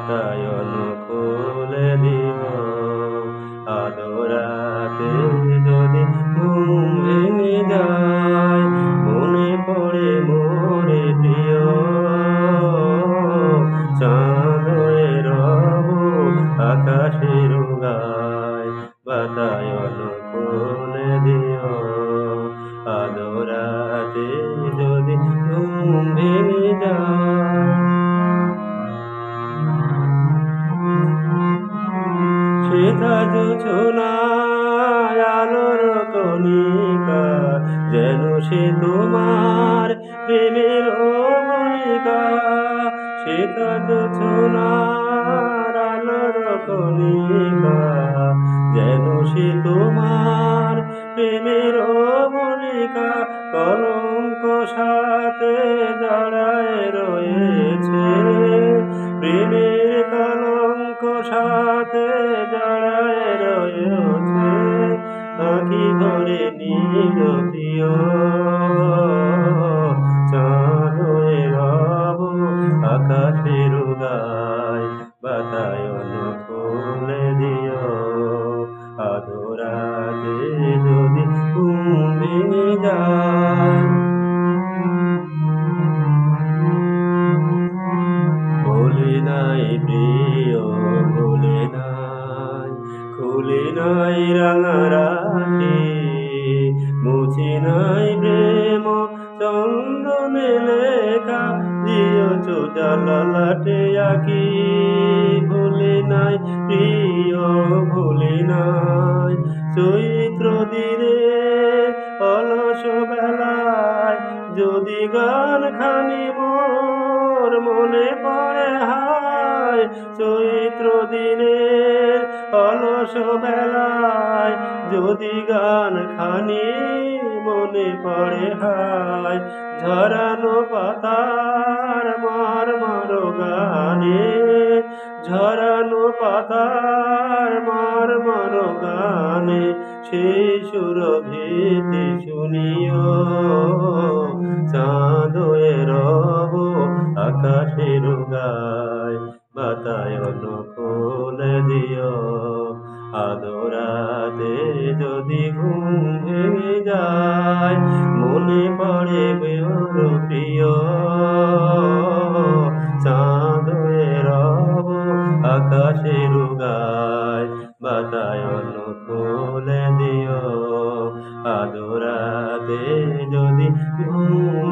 বাতায়ন খুলে দিও আদরাতে যদি ঘুম ভেঙে যায় মনে পড়ে মোরে প্রিয় চাঁদ হয়ে রব আকাশের গায় বাতায়ন খুলে দিও আদরাতে যদি ঘুম ভেঙে যায় সেথা জোছনায় আলোর কণিকা যেন সে তোমার প্রেমের ভূমিকা সেথা জোছনার আলোর কণিকা যেন সে তোমার প্রেমের ভূমিকা কলঙ্ক সাথে দাঁড়ায় রয়েছে প্রেমের কলঙ্ক সাথে দাঁড়ায় রয়েছে আঁখি ভরে নীল প্রিয় চাঁদ হয়ে রব আকাশের গায় বাতায়ন খুলে দিও আদরাতে যদি ঘুম ভেঙে যায় ভুলে নাই প্রিয় ভুলে নাই খুলে নাই রাঙা রাখি মুছে নাই প্রেম চন্দনে লেখা দিয়েছো জালালাটে আঁকি ভুলে নাই প্রিয় ভুলে নাই চৈত্র দিনে অলস বেলায় যদি গান খানি মোর মনে পড়ে হায় চৈত্র দিনের অলস বেলায় যদি গান খানি মনে পড়ে হায় ঝরানো পাতার মার মারো গানে ঝরানো পাতার মার মারো গানে সেই সুরভিতে শুনিও চাঁদ হয়ে রব আকাশের গায় বাতায়ন খুলে দিও আদরাতে যদি ঘুম ভেঙে যায় মনে পড়ে বেওর প্রিয় চাঁদ হয়ে রব আকাশের গায় বাতায়ন খুলে দিও আদরাতে যদি ঘুম